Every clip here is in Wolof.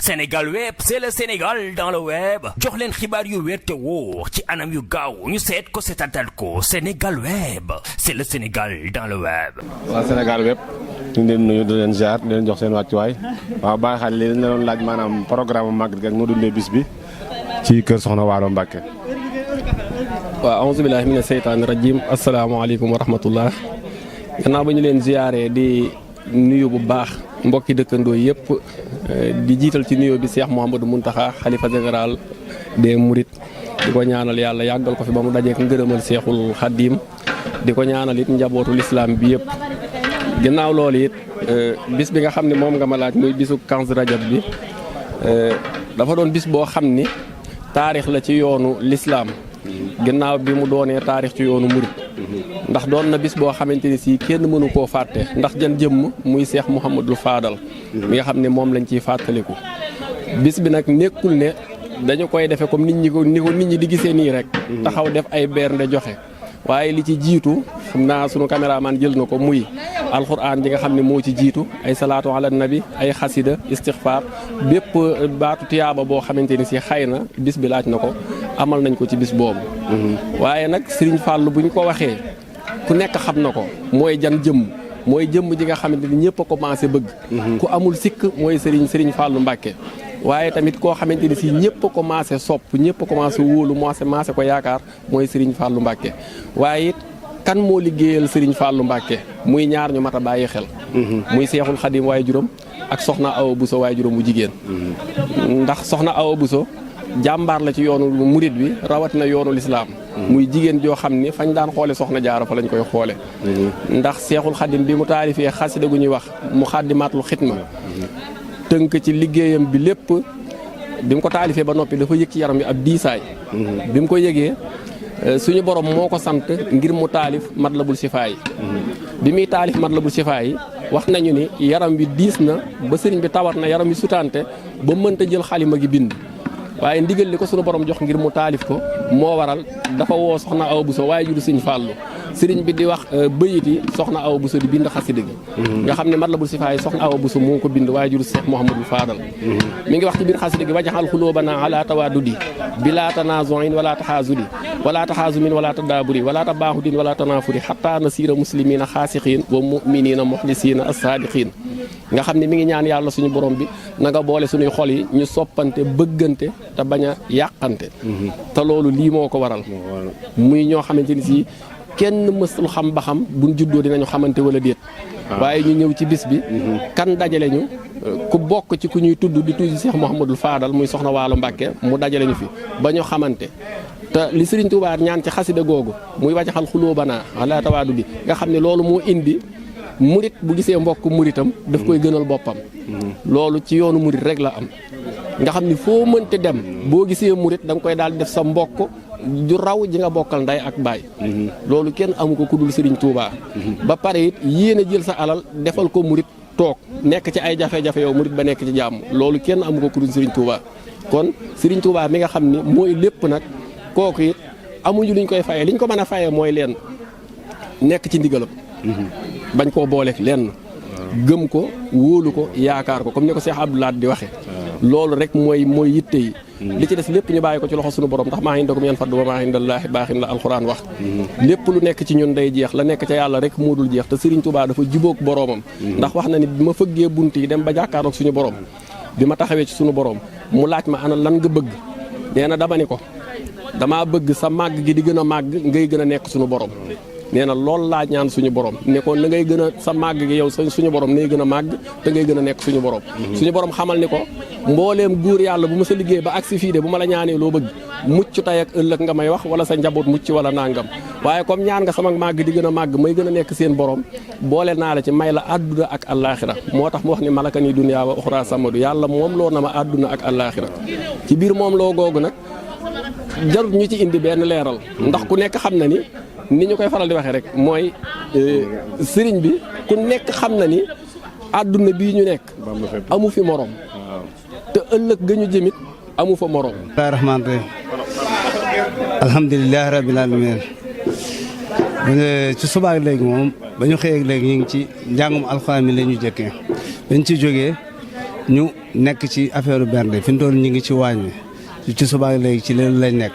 Sénégal Web, c'est le Sénégal dans le web. jox leen xibaar yu wér te wóor ci anam yu gaaw ñu seet ko seetatal ko Sénégal Web, c'est le Sénégal dans le web. waaw Sénégal Web ñu ngi leen nuyu di leen ziar di leen jox seen wàccuwaay waaw bàyyi xel li leen doon laaj maanaam programme màggal gi ak noo dundee bis bi ci kër Soxna Waalo Mbàkke. waaw auzu billaahi mina seytaani rajiim asalaamaaleykum wa rahmatullah gannaaw ba ñu leen ziyaaree di nuyu bu baax mbokki dëkkandoo yëpp di jiital ci nuyoo bi Cheikh Mouhamadou Mountakha xalifa général des Mourides di ko ñaanal yàlla yàggal ko fi ba mu dajeek ngërëmal Cheikhul Khadim di ko ñaanal it njabootu lislaam bi yëpp. ginnaaw loolu it bis bi nga xam ne moom nga ma laaj muy bisu Kanzu Rajab bi dafa doon bis boo xam ni taarix la ci yoonu lislaam ginnaaw bi mu doonee taarix ci yoonu murit ndax doon na bis boo xamante ni si kenn mënu koo fàtte ndax jan jëmm muy Cheikh Mouhamadou Fadal mi nga xam ne moom lañ ciy fàttaliku bis bi nag nekkul ne dañu koy defee comme nit ñi di gisee nii rek taxaw def ay bernde joxe waaye li ci jiitu xam naa sunu caméraman jël na ko muy alxuraan ji nga xam ne moo ci jiitu ay salaatu ala nabi ay xasida istixfaar bépp baatu tiyaaba boo xamante ni si xëy na bis bi laaj na ko amal nañ ko ci bis boobu waaye nag Serigne Fallou bu ñu ko waxee ku nekk xam na ko mooy jan jëmm mooy jëmm ji nga xamante ni ñëpp a commencé bëgg ku amul sikk mooy Serigne Fallou Mbacke waaye tamit koo xamante ni si ñëpp a commencé sopp ñëpp a commencé wóolu maase ko yaakaar mooy Serigne Fallou Mbacke waaye it kan moo liggéeyal Serigne Fallou Mbacke muy ñaar ñu mat a bàyyi xel muy Seexul Xadim waaye juróom ak soxna Awa Bousso waaye juróom bu jigéen ndax soxna Awa Bousso jàmbaar la ci yoonu murit bi rawatina yoonu lislaam muy jigéen joo xam ni fañ daan xoole soxna jaara fa lañ koy xoole ndax Seexul Xadim bi mu taalifee xasida gu ñuy wax mu xaddimaatul xidma tënk ci liggéeyam bi lépp bi mu ko taalifee ba noppi dafa yëg ci yaram bi ab diisaay bi mu ko yëgee suñu borom moo ko sant ngir mu taalif Matlabul Sifaa yi bi muy taalif Matlabul Sifaa yi wax nañu ni yaram wi diis na ba sëriñ bi tawat na yaram wi sutante ba mënta jël xalima gi bind waaye ndigal li ko sunu borom jox ngir mu taalif ko moo waral dafa woo soxna Awa Bousso waaye juru Sëriñ Fàllu sëriñ bi di wax bëyit yi soxna Awa Bousso di bind xasida gi nga xam ne Matlabul Sifaa yi soxna Awa Bousso moo ko bind waaye juru Cheikh Mouhamadou Fadal mi ngi wax ci biir xasida gi wajaxal xulóobana ala tawaadudi bila tanazuin wala taxaasudi wala taxaasumin wala tadaaburi wala tabaaxudin wala tanaafuri xataa nasiira muslimina xaasiqiin wa muminina muxlisiina as-saadiqiin nga xam ne mi ngi ñaan yàlla suñu borom bi na nga boole suñuy xol yi ñu soppante bëggante te bañ a yàqante te loolu lii moo ko waral muy ñoo xamante ni si kenn mësul xam ba xam buñ juddoo dinañu xamante wala déet waaye ñu ñëw ci bis bi kan dajale ñu ku bokk ci ku ñuy tudd di tudd Cheikh Mouhamadou Fadal muy soxna Waalo Mbàkke mu dajale ñu fi ba ñu xamante te li Serigne Touba ñaan ci xasida googu muy wàccaxal xulóobanaa ala tawaadu bi nga xam ne loolu moo indi murit bu gisee mbokk muritam daf koy gënal boppam loolu ci yoonu murit rek la am nga xam ni foo mënte dem boo gisee murit da nga koy daal def sa mbokk ju raw ji nga bokkal nday ak baay loolu kenn amu ko ku dul Serigne Touba ba pare it yéene jël sa alal defal ko murit toog nekk ci ay jafe-jafe yow murit ba nekk ci jàmm loolu kenn amu ko ku dul Serigne Touba kon Serigne Touba mi nga xam ni mooy lépp nag kooku it amuñu liñ koy fayee liñ ko mën a fayee mooy leen nekk ci ndigalam bañ koo booleeg lenn gëm ko wóolu ko yaakaar ko comme ni ko Cheikh Abdoulaye di waxe loolu rek mooy yitte yi li ci des lépp ñu bàyyi ko ci loxo suñu borom ndax maa indakum yanfadu wa maa indallaahi baaxin la alxuraan wax lépp lu nekk ci ñun day jeex la nekk ca yàlla rek moo dul jeex te Serigne Touba dafa jubóog boroomam ndax wax na ni bi ma fëggee bunt yi dem ba jàkkaaroog suñu borom bi ma taxawee ci suñu borom mu laaj ma ana lan nga bëgg nee na dama ni ko damaa bëgg sa màgg gi di gën a màgg ngay gën a nekk suñu borom nee na loolu laa ñaan suñu borom ne ko na ngay gën a sa màgg gi yow suñu borom nay gën a màgg te ngay gën a nekk suñu borom suñu borom xamal ni ko mbooleem góor yàlla bu ma sa liggéey ba agsi fii de bu ma la ñaanee loo bëgg mucc tey ak ëllëg nga may wax wala sa njaboot mucc wala nangam waaye comme ñaan nga sama màgg di gën a màgg may gën a nekk seen borom boole naa la ci may la àdduna ak allaaxira moo tax mu wax ni malaka ni dunya wa uxra samadu yàlla moom loo na ma àdduna ak allaaxira ci biir moom loo googu nag jarut ñu ci indi benn leeral ndax ku nekk xam na ni ñu koy faral di waxee rek mooy sëriñ bi ku nekk xam na ni àdduna bii ñu nekk amu fi morom te ëllëg ga ñu jëmit amu fa morom. rahmaan rahim alhamdulilah rabbil alamin ci subaak léegi moom ba ñu xëyee léegi ñu ngi ci njàngum alxuraan mi la ñu jëkkee dañ ci jógee ñu nekk ci affaire bernde fi mu toll ñu ngi ci waañ wi ci suba léegi ci leen lañ nekk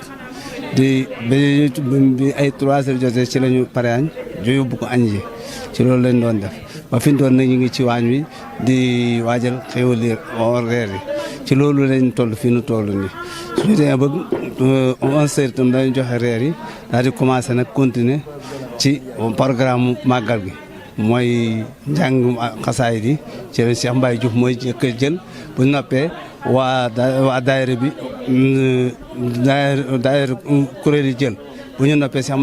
di bi ay 3 heures jotee ci la ñu pare añ ju yóbbu ko añ ji ci loolu lañ doon def ba fi mu toll nag ñu ngi ci waañ wi di waajal xéwali reer yi ci loolu lañ toll fi nu toll nii suñu demee ba 11 heures itam dañu joxe reer yi daal di commencé nag continuer ci programme màggal gi mooy njàngum xasaayid yi ci la Cheikh Mbaye Diouf mooy jëkk jël bu noppee waa daayira bi daayira kuréel yi jël bu ñu noppee Cheikh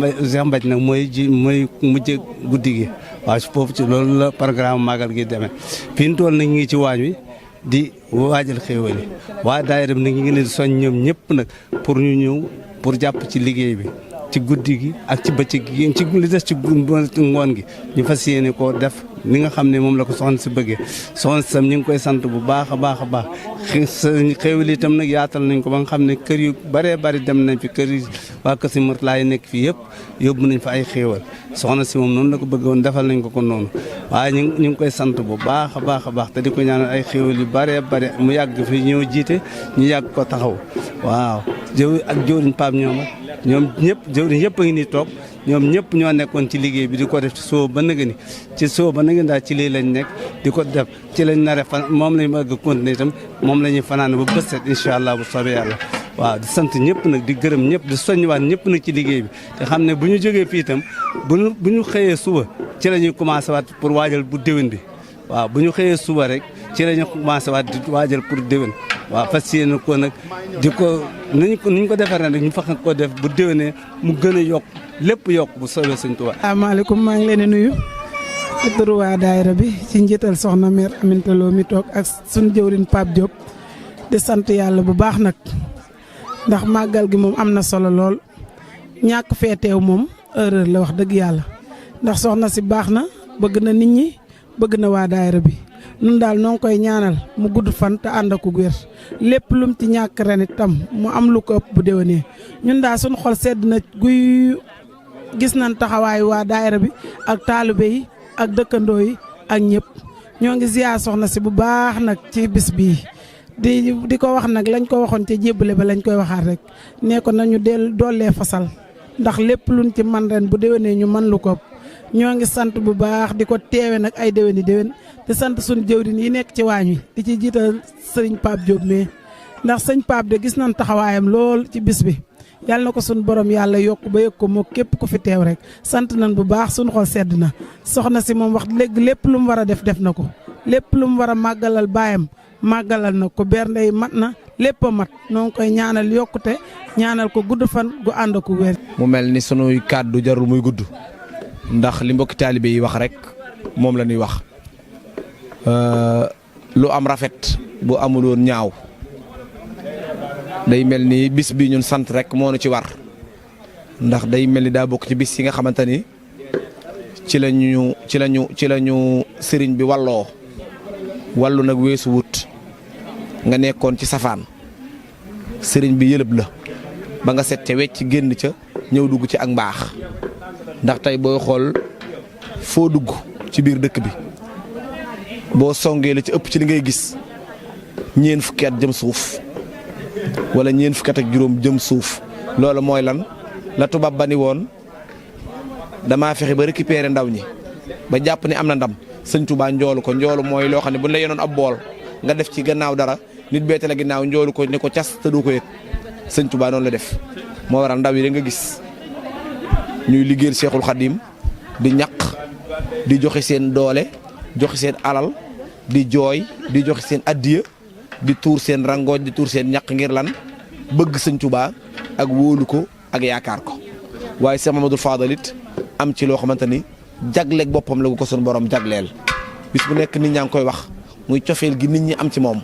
Mbaye nag mooy mujj guddi gi waaw foofu ci loolu la programme màggal gi demee fi ñu toll nag ñu ngi ci waañ wi di waajal xéewal yi waa daayira bi nag ñu ngi leen di soñ ñoom ñëpp nag pour ñu ñëw pour jàpp ci liggéey bi ci guddi gi ak ci bëccëg gi ci li des ci ngoon gi ñu fas yéene koo def ni nga xam ne moom la ko soxna si bëggee soxna si tam ñu ngi koy sant bu baax a baax a baax xéewal itam nag yaatal nañ ko ba nga xam ne kër yu bëree bëri dem nañ fi kër yi waa kër si Mourtala yi nekk fii yëpp yóbbu nañ fa ay xéewal soxna si moom noonu la ko bëggoon defal nañ ko noonu waaye ñu ngi koy sant bu baax a baax a baax te di ko ñaanal ay xéewal yu bëree bëri mu yàgg fi ñëw jiite ñu yàgg ko taxaw waaw ak jëwriñ Pape ñoom ñëpp jëwriñ yëpp a ngi nii toog ñoom ñëpp ñoo nekkoon ci liggéey bi di ko def ci soo ba nëgë ni ci soo ba nëgë daal ci lii lañ nekk di ko def ci lañ nare fan moom lañ bëgg a continuer itam moom la ñuy fanaan ba bët set incha allah bu soobee yàlla waaw di sant ñëpp nag di gërëm ñëpp di soññiwaat ñëpp nag ci liggéey bi te xam ne bu ñu jógee fii itam bu ñu xëyee suba ci la ñuy commencé waat pour waajal bu déwén bi waaw bu ñu xëyee suba rek ci la ñu commencé waat di waajal pour déwén waaw fas yéene ko nag di ko ni ñu ko defar nag ñu fexe ko def bu déwénee mu gën a yokk lépp yokk bu soobee Sëñ Tuubaa. asalaamaaleykum maa ngi leen di nuyu ci turu waa daayira bi ci njiital soxna mère Aminta Lo mi toog ak suñu jëwriñ Pape Diop di sant yàlla bu baax nag ndax màggal gi moom am na solo lool ñàkk fee teew moom erreur la wax dëgg yàlla ndax soxna si baax na bëgg na nit ñi bëgg na waa daayira bi. nun daal noo ngi koy ñaanal mu gudd fan te ànd ak wér lépp lum ci ñàkk ren itam mu am lu ko ëpp bu déwénee ñun daal suñu xol sedd na guy gis nañ taxawaayu waa daayira bi ak taalibe yi ak dëkkandoo yi ak ñëpp ñoo ngi ziar soxna si bu baax nag ci bis bii di ko wax nag lañ ko waxoon ca jébbale ba lañ koy waxaat rek nee ko nañu dollee fasal ndax lépp luñ ci man ren bu déwénee ñu man lu ko ëpp ñoo ngi sant bu baax di ko teewe nag ay déwéni déwén di sant suñu jëwriñ yi nekk ci waañ wi di ci jiital sëriñ Pape Diop mais ndax sëñ Pape de gis nañ taxawaayam lool ci bis bi yàlla na ko suñu borom yàlla yokk ba yëg ko moo képp ku fi teew rek sant nañ bu baax suñu xol sedd na soxna si moom wax léegi lépp lu mu war a def na ko lépp lu mu war a màggalal baayam màggalal na ko bernde yi mat na lépp a mat noo ngi koy ñaanal yokkute ñaanal ko gudd fan gu ànd ko wér. mu mel ni sunuy kàddu jarul muy gudd ndax li mbokki taalibe yi wax rek moom la ñuy wax lu am rafet bu amuloon ñaaw day mel ni bis bi ñun sant rek moo nu ci war ndax day mel ni daa bokk ci bis yi nga xamante ni ci la ñu sëriñ bi walloo wallu nag weesu wut nga nekkoon ci safaan sëriñ bi yëlëb la ba nga set ca wecc génn ca ñëw dugg ci ak mbaax ndax tey booy xool foo dugg ci biir dëkk bi boo songee la ci ëpp ci li ngay gis ñeen fukki at jëm suuf wala ñeen fukki at ak juróom jëm suuf loolu mooy lan la tubaab ba ni woon damaa fexe ba récupérer ndaw ñi ba jàpp ni am na ndam sëñ Tuubaa njoolu ko njoolu mooy loo xam ne bu la yenoon ab bool nga def ci gannaaw dara nit beete la ginnaaw njoolu ko ne ko cas te doo ko yëg sëñ Tuubaa noonu la def moo waral ndaw yi da nga gis ñuy liggéeyal Seexul Xadiim di ñaq di joxe seen doole joxe seen alal di jooy di joxe seen addiya di tuur seen rangooj di tuur seen ñaq ngir lan bëgg sëñ Tuubaa ak wóolu ko ak yaakaar ko waaye Seex Mamadou Fadal it am ci loo xamante ni jagleeg boppam la ko sunu borom jagleel bis bu nekk nit ñaa ngi koy wax muy cofeel gi nit ñi am ci moom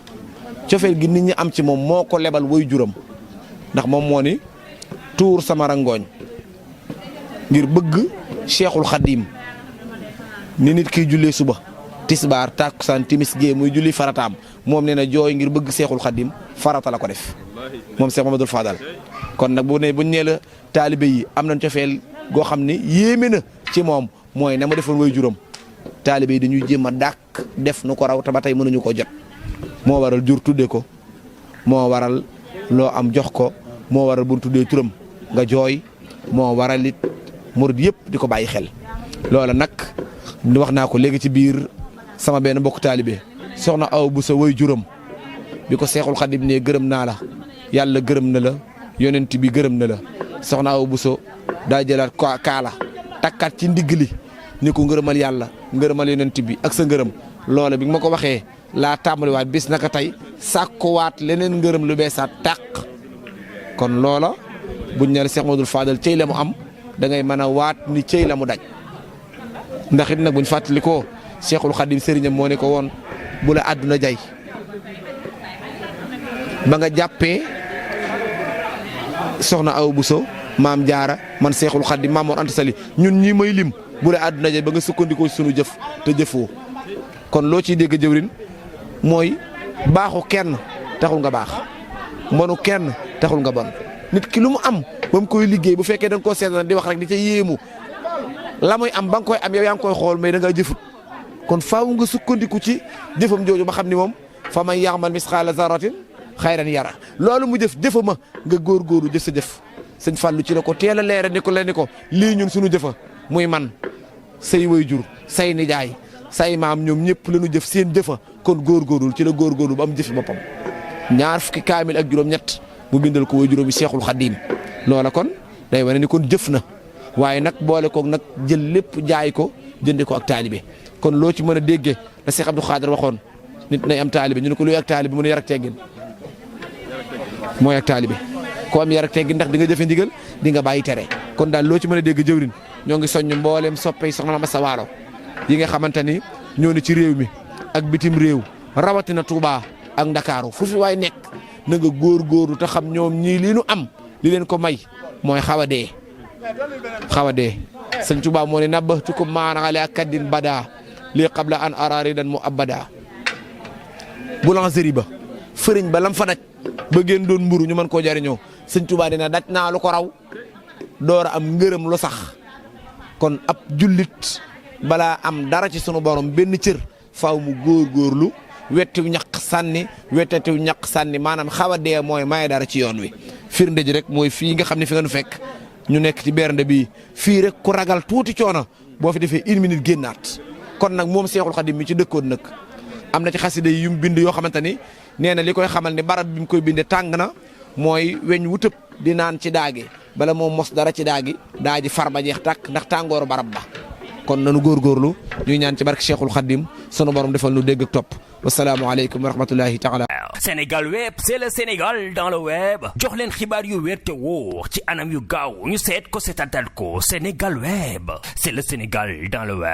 cofeel gi nit ñi am ci moom moo ko lebal woy juram ndax moom moo ni tuur sama rangooñ ngir bëgg Cheikhul Khadim ni nit kiy jullee suba tisbaar takkusaan timis gee muy julli farataam moom nee na jooy ngir bëgg Cheikhul Khadim farata la ko def moom Cheikh Mamadou Fadal kon nag buñ nee la taalibe yi am nañ cofeel goo xam ne yéeme na ci moom mooy na ma defoon way juróom taalibe yi dañuy jéem a dàq def nu ko raw te ba tey mënuñu koo jot moo waral jur tudde ko moo waral loo am jox ko moo waral bu ñu tuddee turam nga jooy moo waral it murid yëpp di ko bàyyi xel. loola nag wax naa ko léegi ci biir sama benn mbokk taalibe soxna Awa Bousso way juram bi ko Seexul Xadim ne gërëm naa la yàlla gërëm na la yonent bi gërëm na la soxna Awa Bousso daa jëlaat kaala takkaat ci ndigg li ni ko ngërëmal yàlla ngërëmal yonent bi ak sa ngërëm loola bi ma ko waxee laa tàmbaliwaat bis naka tey sàkkuwaat leneen ngërëm lu beesaat tàq kon loola buñ ne la Cheikh Modou Fadal cëy la mu am da ngay mën a waat ni cëy la mu daj ndax it nag buñ fàttali ko Cheikhul Khadim sëriñam moo ne ko woon bu la àdduna jay ba nga jàppee soxna Awa Bousso maam jaara man Cheikhul Khadim Maam Mor Anta Sali ñun ñi may lim bu la àdduna jay ba nga sukkandikoo sunu jëf te jëfoo kon loo ciy dégg jëwrin mooy baaxu kenn taxul nga baax mbonu kenn taxul nga bon nit ki lu mu am ba mu koy liggéey bu fekkee da nga koo seetaan di wax rek di ca yéemu la muy am ba nga koy am yow yaa ngi koy xool mais da ngaa jëfut kon faaw nga sukkandiku ci jëfam jooju ba xam ni moom fa man ya'mal misqaala zarratin xayran yara loolu mu jëfama nga góorgóorlu jëf sa jëf sëñ Fallou ci la ko teel a leeral ni ko lii ñun suñu jëfa muy man say waajur say nijaay say maam ñoom ñëpp la ñu jëf seen jëfa kon góorgóorlu ci la góorgóorlu ba am jëfi boppam ñaar fukki kaamil ak juróom-ñett mu bindal ko waajuram bi Cheikhul Khadim loola kon day wane ni kon jëf na waaye nag boole koog nag jël lépp jaay ko jënde ko ak taalibe kon loo ci mën a déggee la Cheikh Abdou Khadir waxoon nit nay am taalibe ñu ne ko luy ak taalibe mu ne yar ak teggin mooy ak taalibe ko am yar ak teggin ndax di nga jëfe ndigal di nga bàyyi tere kon daal loo ci mën a dégg jëwrin ñoo ngi soññ mbooleem soppey soxna Mame Asta Walo yi nga xamante ni ñoo ne ci réew mi ak bitim réew rawatina Touba ak Ndakaaru fu fi waay nekk na nga góorgóorlu te xam ñoom ñii li nu am li leen ko may mooy xaw a dee sëñ Touba moo ne nabbatukum maana ala kaddin bada lii qabla an araridan mu abada boulangerie ba fëriñ ba lam fa daj ba ngeen doon mburu ñu mën koo jariñoo sëñ Touba dina daj naa lu ko raw door a am ngërëm lu sax kon ab jullit balaa am dara ci sunu borom benn cër faaw mu góorgóorlu wettiw ñaq sànni maanaam xaw a dee mooy maye dara ci yoon wi firnde ji rek mooy fii nga xam ne fi nga nu fekk ñu nekk ci bernde bii fii rek ku ragal tuuti coono boo fi defee 1 minute génnaat kon nag moom Seexul Xadim mi ci dëkkoon nag am na ci xasida yi yu mu bind yoo xamante ni nee na li koy xamal ni barab bi mu koy bindee tàng na mooy weñ wutëb di naan ci daagi bala moom mos dara ci daagi daa ji far ba jeex tàkk ndax tàngooru barab ba kon nanu góorgóorlu ñuy ñaan ci barke Cheikhul Khadim sunu borom defal nu dégg ak topp wasalaamualeykum wa rahmatullahi taala. Sénégal web c'est le Sénégal dans le web jox leen xibaar yu wér te wóor ci anam yu gaaw ñu seet ko seetatal ko Sénégal web c'est le Sénégal dans le web.